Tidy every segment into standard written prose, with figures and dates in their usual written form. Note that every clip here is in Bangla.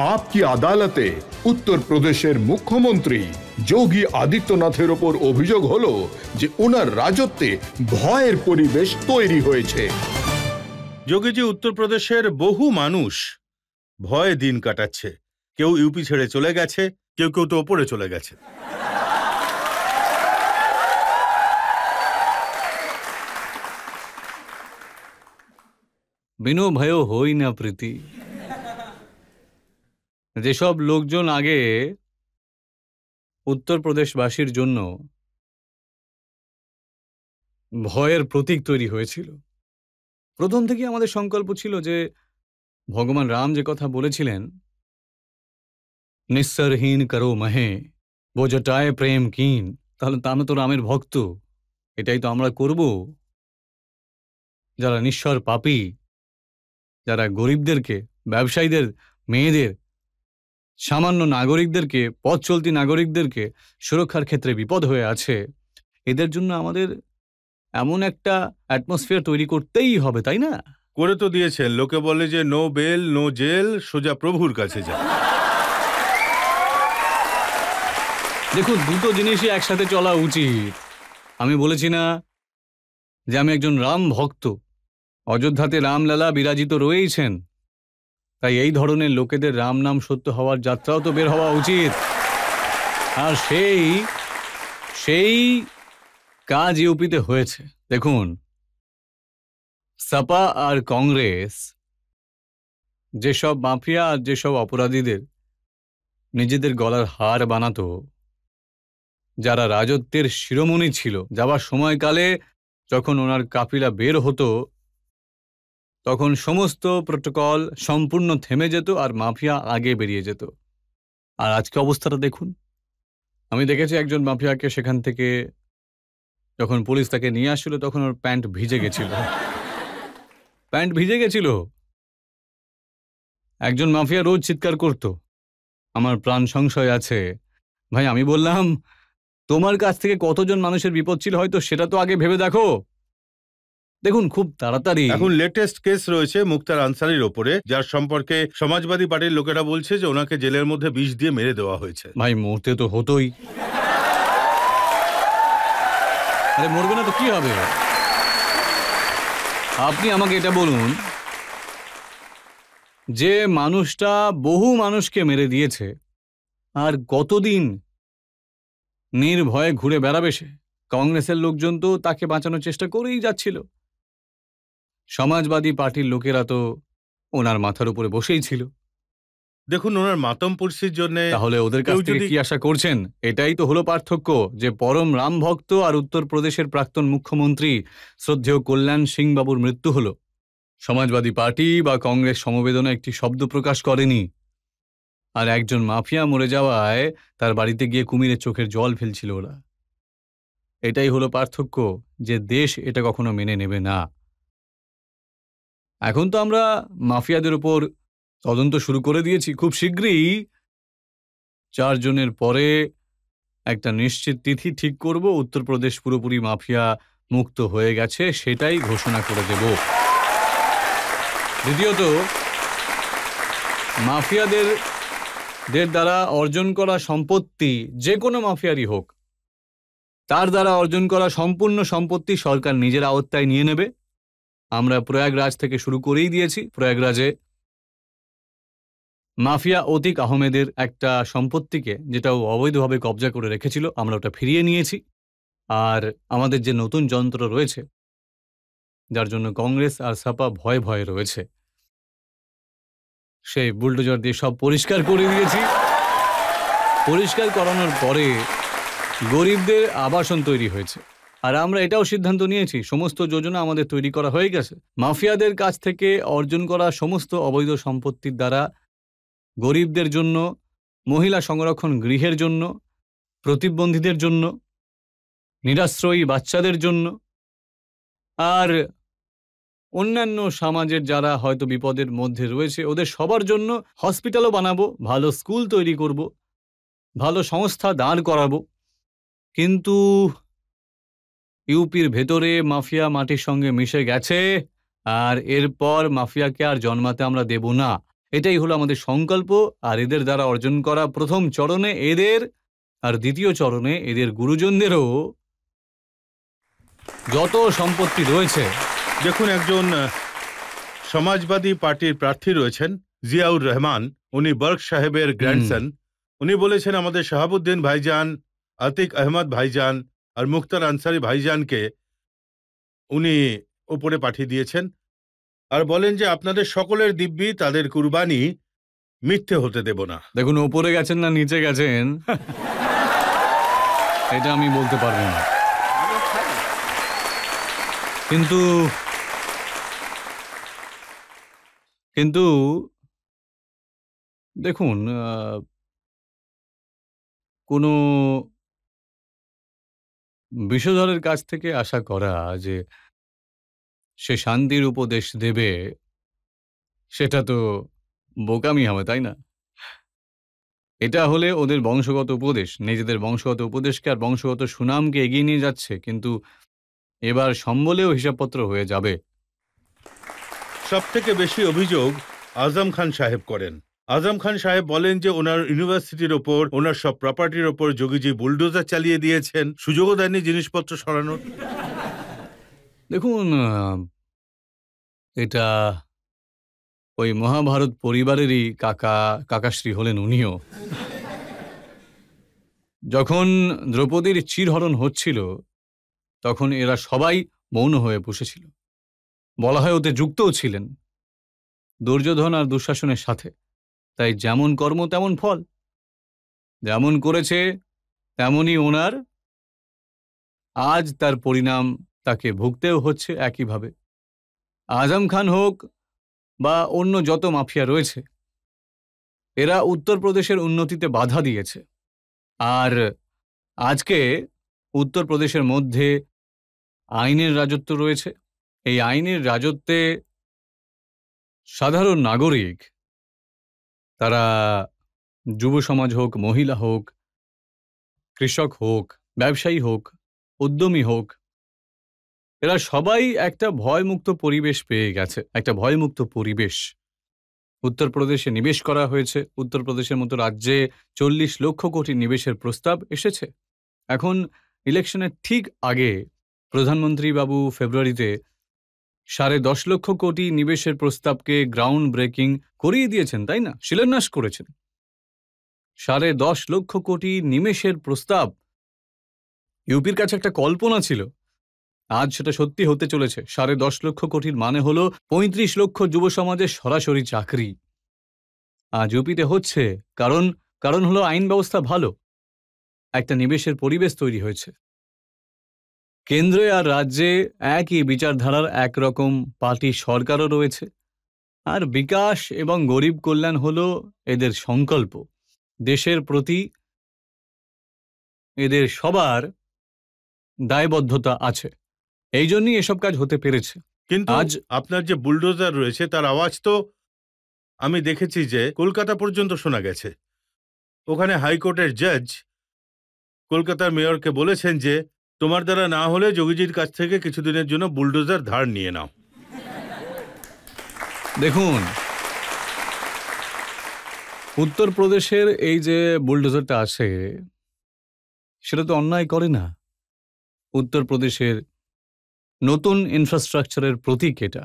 आपकी আদালতে উত্তরপ্রদেশের মুখ্যমন্ত্রী যোগী আদিত্যনাথের ওপর অভিযোগ হলো যে ওনার রাজত্বে ভয়ের পরিবেশ তৈরি হয়েছে। যোগীজি উত্তরপ্রদেশের বহু মানুষ ভয়ে দিন কাটাচ্ছে। কেউ ইউপি ছেড়ে চলে গেছে, কেউ কেউ তো ওপরে চলে গেছে। বিনো ভয় হই না প্রীতি। যেসব লোকজন আগে উত্তরপ্রদেশবাসীর জন্য ভয়ের প্রতীক তৈরি হয়েছিল, প্রথম থেকে আমাদের সংকল্প ছিল যে ভগবান রাম যে কথা বলেছিলেন, নিঃসরহীন করো মহে বো জটায় প্রেম কিন, তাহলে আমি তো রামের ভক্ত, এটাই তো আমরা করব। যারা নিঃস্বর পাপী, যারা গরিবদেরকে, ব্যবসায়ীদের মেয়েদের, সামান্য নাগরিকদেরকে, পথ চলতি নাগরিকদেরকে সুরক্ষার ক্ষেত্রে বিপদ হয়ে আছে, এদের জন্য আমাদের এমন একটা অ্যাটমসফিয়ার তৈরি করতেই হবে, তাই না? করে তো দিয়েছেন। লোকে বলে যে নো বেল নো জেল, সোজা প্রভুর কাছে যা। দেখুন, দুটো জিনিসই একসাথে চলা উচিত। আমি বলেছি না যে আমি একজন রাম ভক্ত, অযোধ্যাতে রামলালা বিরাজিত রয়েছেন, তাই এই ধরনের লোকেদের রাম নাম সত্য হওয়ার যাত্রাও তো বের হওয়া উচিত। আর সেই কাজ ইউপিতে হয়েছে। দেখুন, সাপা আর কংগ্রেস যেসব মাফিয়া আর যেসব অপরাধীদের নিজেদের গলার হার বানাতো, যারা রাজত্বের শিরোমণি ছিল, যাওয়ার সময়কালে যখন ওনার কাফিলা বের হতো তখন সমস্ত প্রোটোকল সম্পূর্ণ থেমে যেত আর মাফিয়া আগে বেরিয়ে যেত। আর আজকে অবস্থাটা দেখুন। আমি দেখেছি একজন মাফিয়াকে সেখান থেকে যখন পুলিশ তাকে নিয়ে আসছিল তখন ওর প্যান্ট ভিজে গেছিল। প্যান্ট ভিজে গেছিল। একজন মাফিয়া রোজ চিৎকার করত, আমার প্রাণ সংশয় আছে। ভাই, আমি বললাম তোমার কাছ থেকে কতজন মানুষের বিপদ ছিল হয়তো সেটা তো আগে ভেবে দেখো। দেখুন, খুব তাড়াতাড়ি এখন লেটেস্ট কেস রয়েছে মুক্তার আনসারির ওপরে, যার সম্পর্কে সমাজবাদী পার্টির লোকেরা বলছে যে ওনাকে জেলের মধ্যে বিষ দিয়ে মেরে দেওয়া হয়েছে। ভাই, মরতে তো হতোই। আরে মরবে না তো কি হবে? আপনি আমাকে এটা বলুন, যে মানুষটা বহু মানুষকে মেরে দিয়েছে আর কতদিন নির্ভয়ে ঘুরে বেড়াবে সে? কংগ্রেসের লোকজন তো তাকে বাঁচানোর চেষ্টা করেই যাচ্ছিল, সমাজবাদী পার্টির লোকেরা তো ওনার মাথার উপরে বসেই ছিল। দেখুন, ওনার মাতম পুরসির জন্য তাহলে ওদের কাছ থেকে কি আশা করছেন? এটাই তো হলো পার্থক্য, যে পরম রাম ভক্ত আর উত্তরপ্রদেশের প্রাক্তন মুখ্যমন্ত্রী শ্রদ্ধেয় কল্যাণ সিং বাবুর মৃত্যু হলো। সমাজবাদী পার্টি বা কংগ্রেস সমবেদনা একটি শব্দ প্রকাশ করেনি। আর একজন মাফিয়া মরে যাওয়ায় তার বাড়িতে গিয়ে কুমিরের চোখের জল ফেলছিল ওরা। এটাই হলো পার্থক্য, যে দেশ এটা কখনো মেনে নেবে না। এখন তো আমরা মাফিয়াদের উপর তদন্ত শুরু করে দিয়েছি। খুব শীঘ্রই 4 জনের পরে একটা নিশ্চিত তিথি ঠিক করব, উত্তরপ্রদেশ পুরোপুরি মাফিয়া মুক্ত হয়ে গেছে সেটাই ঘোষণা করে দেব। দ্বিতীয়ত, মাফিয়াদের দ্বারা অর্জন করা সম্পত্তি, যে কোনো মাফিয়ারই হোক, তার দ্বারা অর্জন করা সম্পূর্ণ সম্পত্তি সরকার নিজের আওতায় নিয়ে নেবে। আমরা প্রয়াগরাজ থেকে শুরু করেই দিয়েছি। প্রয়াগরাজে মাফিয়া অতীক আহমেদের একটা সম্পত্তিকে, যেটা অবৈধভাবে কবজা করে রেখেছিল, আমরা ওটা ফিরিয়ে নিয়েছি। আর আমাদের যে নতুন যন্ত্র রয়েছে, যার জন্য কংগ্রেস আর সাপা ভয়ে ভয়ে রয়েছে, সেই বুলডোজার দিয়ে সব পরিষ্কার করে দিয়েছি। পরিষ্কার করানোর পরে গরিবদের আবাসন তৈরি হয়েছে। আর আমরা এটাও সিদ্ধান্ত নিয়েছি, সমস্ত যোজনা আমাদের তৈরি করা হয়ে গেছে। মাফিয়াদের কাছ থেকে অর্জন করা সমস্ত অবৈধ সম্পত্তির দ্বারা গরিবদের জন্য, মহিলা সংরক্ষণ গৃহের জন্য, প্রতিবন্ধীদের জন্য, নিরাশ্রয়ী বাচ্চাদের জন্য, আর অন্যান্য সমাজের যারা হয়তো বিপদের মধ্যে রয়েছে ওদের সবার জন্য হসপিটালও বানাবো, ভালো স্কুল তৈরি করব, ভালো সংস্থা দাঁড় করাবো। কিন্তু ইউপির ভেতরে মাফিয়া মাটির সঙ্গে মিশে গেছে, আর এরপর মাফিয়াকে আর জন্মাতে আমরা দেব না। এটাই হলো আমাদের সংকল্প। আর এদের দ্বারা অর্জন করা প্রথম চরণে এদের, আর দ্বিতীয় চরণে এদের গুরুজনদেরও যত সম্পত্তি রয়েছে। দেখুন, একজন সমাজবাদী পার্টির প্রার্থী রয়েছেন জিয়াউর রহমান, উনি বর্ক সাহেবের গ্র্যান্ডসন। উনি বলেছেন আমাদের শাহাবুদ্দিন ভাইজান, আতিক আহমদ ভাইজান আর মুখতার আনসারি ভাইজানকে উনি উপরে পাঠিয়ে দিয়েছেন, আর বলেন যে আপনাদের সকলের দিব্যি, তাদের কুরবানি মিথ্যে হতে দেব না। দেখুন, ওপরে গেছেন না নিচে গেছেন এটা আমি বলতে পারবো না, কিন্তু কিন্তু দেখুন, কোনো বিষধরের কাছ থেকে আশা করা যে সে শান্তির উপদেশ দেবে, সেটা তো বোকামি হবে, তাই না? এটা হলে ওদের বংশগত উপদেশ, নিজেদের বংশগত উপদেশকে আর বংশগত সুনামকে এগিয়ে নিয়ে যাচ্ছে, কিন্তু এবার সম্বলেও হিসাবপত্র হয়ে যাবে। সব থেকে বেশি অভিযোগ আজম খান সাহেব করেন। আজম খান সাহেব বলেন যে ওনার ইউনিভার্সিটির ওপর, ওনার সব প্রপার্টির ওপর যোগীজি বুলডোজার চালিয়ে দিয়েছেন, সুযোগও দেননি জিনিসপত্র সরানোর। দেখুন, এটা ওই মহাভারত পরিবারেরই কাকাশ্রী হলেন উনিও। যখন দ্রৌপদীর চিরহরণ হচ্ছিল তখন এরা সবাই মৌন হয়ে বসেছিল, বলা হয় ওতে যুক্তও ছিলেন দুর্যোধন আর দুঃশাসনের সাথে। তাই যেমন কর্ম তেমন ফল, যেমন করেছে তেমনই ওনার আজ তার পরিণাম তাকে ভুগতেও হচ্ছে একইভাবে। আজম খান হোক বা অন্য যত মাফিয়া রয়েছে, এরা উত্তরপ্রদেশের উন্নতিতে বাধা দিয়েছে। আর আজকে উত্তরপ্রদেশের মধ্যে আইনের রাজত্ব রয়েছে। এই আইনের রাজত্বে সাধারণ নাগরিক, তারা যুব সমাজ হোক, মহিলা হোক, কৃষক হোক, ব্যবসায়ী হোক, উদ্যমী হোক, এরা সবাই একটা ভয়মুক্ত পরিবেশ পেয়ে গেছে। একটা ভয়মুক্ত পরিবেশ উত্তরপ্রদেশে নিবেশ করা হয়েছে। উত্তরপ্রদেশের মতো রাজ্যে 40 লক্ষ কোটি নিবেশের প্রস্তাব এসেছে। এখন ইলেকশনের ঠিক আগে প্রধানমন্ত্রী বাবু ফেব্রুয়ারিতে 10.5 লক্ষ কোটি নিবেশের প্রস্তাবকে গ্রাউন্ড ব্রেকিং করিয়ে দিয়েছেন, তাই না? শিলান্যাস করেছেন। 10.5 লক্ষ কোটি নিবেশের প্রস্তাব ইউপির কাছে একটা কল্পনা ছিল, আজ সেটা সত্যি হতে চলেছে। 10.5 লক্ষ কোটির মানে হলো 35 লক্ষ যুব সমাজের সরাসরি চাকরি আজ ইউপিতে হচ্ছে। কারণ হলো আইন ব্যবস্থা ভালো, একটা নিবেশের পরিবেশ তৈরি হয়েছে। কেন্দ্রে আর রাজ্যে একই বিচারধারার একরকম পার্টি সরকারও রয়েছে। আর বিকাশ এবং গরিব কল্যাণ হলো এদের সংকল্প। দেশের প্রতি এদের সবার দায়বদ্ধতা আছে, এই জন্যই এসব কাজ হতে পেরেছে। কিন্তু আজ আপনার যে বুলডোজার রয়েছে তার আওয়াজ তো আমি দেখেছি যে কলকাতা পর্যন্ত শোনা গেছে। ওখানে হাইকোর্টের জাজ কলকাতার মেয়রকে বলেছেন যে তোমার দ্বারা না হলে যোগীজির কাছ থেকে কিছুদিনের জন্য বুলডোজার ধার নিয়ে নাও। দেখুন, উত্তরপ্রদেশের এই যে বুলডোজারটা আছে, সেটা তো অন্যায় করে না। উত্তরপ্রদেশের নতুন ইনফ্রাস্ট্রাকচারের প্রতীক এটা।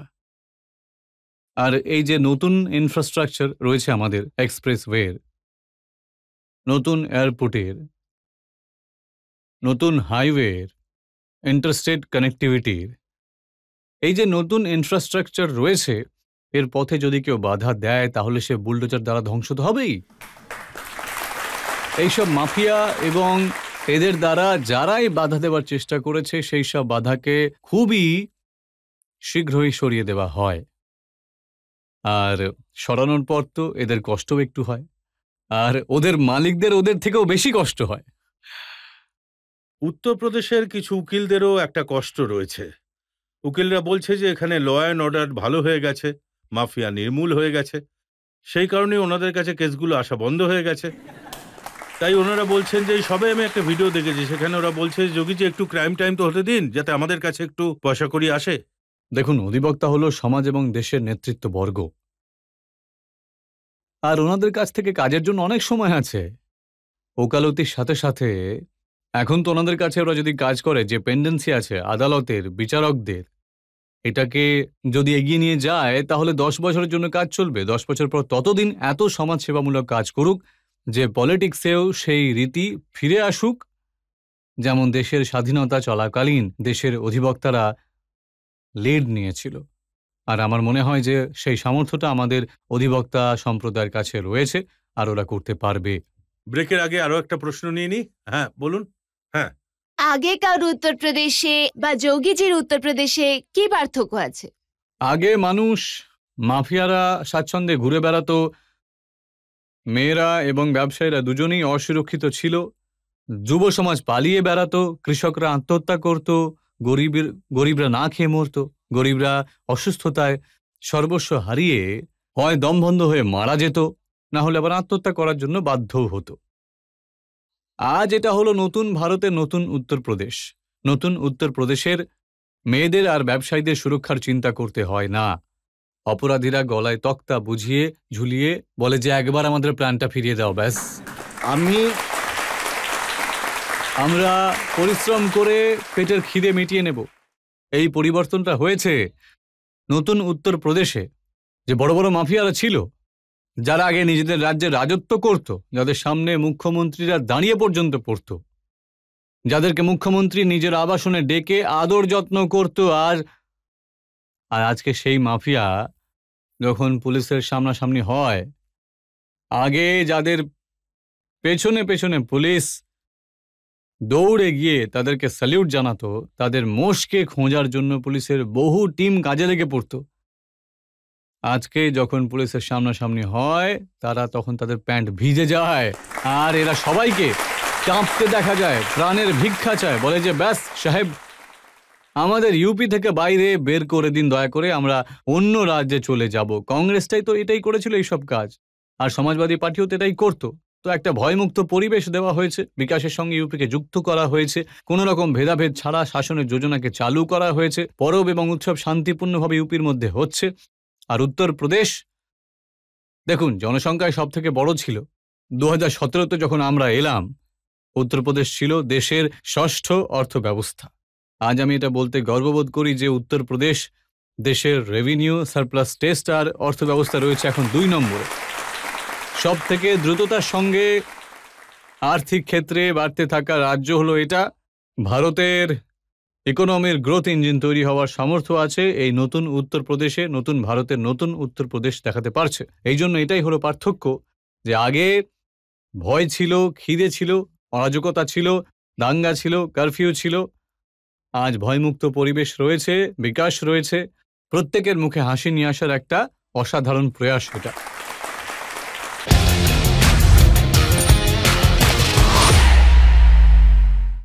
আর এই যে নতুন ইনফ্রাস্ট্রাকচার রয়েছে আমাদের, এক্সপ্রেসওয়ের, নতুন এয়ারপোর্টের, নতুন হাইওয়ের, ইন্টারস্টেট কানেক্টিভিটির, এই যে নতুন ইনফ্রাস্ট্রাকচার রয়েছে, এর পথে যদি কেউ বাধা দেয় তাহলে সে বুলডোজার দ্বারা ধ্বংস তো হবেই। এইসব মাফিয়া এবং এদের দ্বারা যারাই বাধা দেওয়ার চেষ্টা করেছে, সেই সব বাধাকে খুবই শীঘ্রই সরিয়ে দেওয়া হয়। আর সরানোর পর তো এদের কষ্টও একটু হয়, আর ওদের মালিকদের ওদের থেকেও বেশি কষ্ট হয়। উত্তরপ্রদেশের কিছু উকিলদেরও একটা কষ্ট রয়েছে। উকিলরা বলছে যে এখানে ল অ্যান্ড অর্ডার ভালো হয়ে গেছে, মাফিয়া নির্মূল হয়ে গেছে, সেই কারণে ওনাদের কাছে কেসগুলো আসা বন্ধ হয়ে গেছে। তাই ওনারা বলছেন যে সবে আমি একটা ভিডিও দেখেছি, সেখানে ওরা বলছে যোগীজি একটু ক্রাইম টাইম তো হতে দিন, যাতে আমাদের কাছে একটু পয়সা করি আসে। দেখুন, অধিবক্তা হলো সমাজ এবং দেশের নেতৃত্ববর্গ। আর ওনাদের কাছ থেকে কাজের জন্য অনেক সময় আছে। ওকালতির সাথে সাথে এখন তো ওনাদের কাছে ওরা যদি কাজ করে, যে পেন্ডেন্সি আছে আদালতের, বিচারকদের, এটাকে যদি এগিয়ে নিয়ে যায় তাহলে 10 বছরের জন্য কাজ চলবে। 10 বছর পর ততদিন এত সমাজসেবামূলক কাজ করুক যে পলিটিক্সেও সেই রীতি ফিরে আসুক, যেমন দেশের স্বাধীনতা চলাকালীন দেশের অধিবক্তারা লিড নিয়েছিল। আর আমার মনে হয় যে সেই সামর্থ্যটা আমাদের অধিবক্তা সম্প্রদায়ের কাছে রয়েছে, আর ওরা করতে পারবে। ব্রেকের আগে আরো একটা প্রশ্ন নিয়ে নি। হ্যাঁ বলুন। হ্যাঁ, আগেকার উত্তরপ্রদেশে বা যোগীজির উত্তরপ্রদেশে কি পার্থক্য আছে? আগে মানুষ, মাফিয়ারা স্বাচ্ছন্দ্যে ঘুরে বেড়াতো, মেয়েরা এবং ব্যবসায়ীরা দুজনেই অসুরক্ষিত ছিল, যুব সমাজ পালিয়ে বেড়াতো, কৃষকরা আত্মহত্যা করত, গরিবরা না খেয়ে মরত, গরিবরা অসুস্থতায় সর্বস্ব হারিয়ে হয় দমবন্ধ হয়ে মারা যেত, না হলে আবার আত্মহত্যা করার জন্য বাধ্যও হতো। আজ এটা হলো নতুন ভারতের নতুন উত্তরপ্রদেশ। নতুন উত্তরপ্রদেশের মেয়েদের আর ব্যবসায়ীদের সুরক্ষার চিন্তা করতে হয় না। অপরাধীরা গলায় তক্তা বুঝিয়ে ঝুলিয়ে বলে যে একবার আমাদের প্ল্যানটা ফিরিয়ে দাও, ব্যাস আমরা পরিশ্রম করে পেটের খিদে মিটিয়ে নেব। এই পরিবর্তনটা হয়েছে নতুন উত্তরপ্রদেশে। যে বড় বড় মাফিয়ারা ছিল, যারা আগে নিজেদের রাজ্যে রাজত্ব করত, যাদের সামনে মুখ্যমন্ত্রীরা দাঁড়িয়ে পর্যন্ত পড়ত, যাদেরকে মুখ্যমন্ত্রী নিজের আবাসনে ডেকে আদর যত্ন করত, আর আজকে সেই মাফিয়া যখন পুলিশের সামনাসামনি হয়, আগে যাদের পেছনে পেছনে পুলিশ দৌড়ে গিয়ে তাদেরকে স্যালিউট জানাতো, তাদের মোষকে খোঁজার জন্য পুলিশের বহু টিম কাজে লেগে পড়তো, আজকে যখন পুলিশের সামনাসামনি হয় তারা তখন তাদের প্যান্ট ভিজে যায়, আর এরা সবাইকে কাঁপতে দেখা যায়, প্রাণের ভিক্ষা চায়, বলে যে ব্যাস সাহেব আমাদের ইউপি থেকে বাইরে বের করে দিন দয়া করে, আমরা অন্য রাজ্যে চলে যাব। কংগ্রেসটাই তো এটাই করেছিল এইসব কাজ, আর সমাজবাদী পার্টিও তো এটাই করতো। তো একটা ভয়মুক্ত পরিবেশ দেওয়া হয়েছে, বিকাশের সঙ্গে ইউপিকে যুক্ত করা হয়েছে, কোনো রকম ভেদাভেদ ছাড়া শাসনের যোজনাকে চালু করা হয়েছে, পরব এবং উৎসব শান্তিপূর্ণভাবে ইউপির মধ্যে হচ্ছে। আর উত্তরপ্রদেশ দেখুন, জনসংখ্যায় সব থেকে বড় ছিল। 2017-তে যখন আমরা এলাম, উত্তরপ্রদেশ ছিল দেশের 6ষ্ঠ অর্থব্যবস্থা। আজ আমি এটা বলতে গর্ববোধ করি যে উত্তরপ্রদেশ দেশের রেভিনিউ সারপ্লাস টেস্ট আর অর্থব্যবস্থা রয়েছে এখন 2 নম্বরে। সব থেকে দ্রুততার সঙ্গে আর্থিক ক্ষেত্রে বাড়তে থাকা রাজ্য হলো এটা। ভারতের ইকোনমির গ্রোথ ইঞ্জিন তৈরি হওয়ার সামর্থ্য আছে এই নতুন উত্তরপ্রদেশে। নতুন ভারতের নতুন উত্তরপ্রদেশ দেখাতে পারছে। এই জন্য এটাই হলো পার্থক্য, যে আগে ভয় ছিল, খিদে ছিল, অরাজকতা ছিল, দাঙ্গা ছিল, কারফিউ ছিল। আজ ভয়মুক্ত পরিবেশ রয়েছে, বিকাশ রয়েছে, প্রত্যেকের মুখে হাসি নিয়ে আসার একটা অসাধারণ প্রয়াস এটা।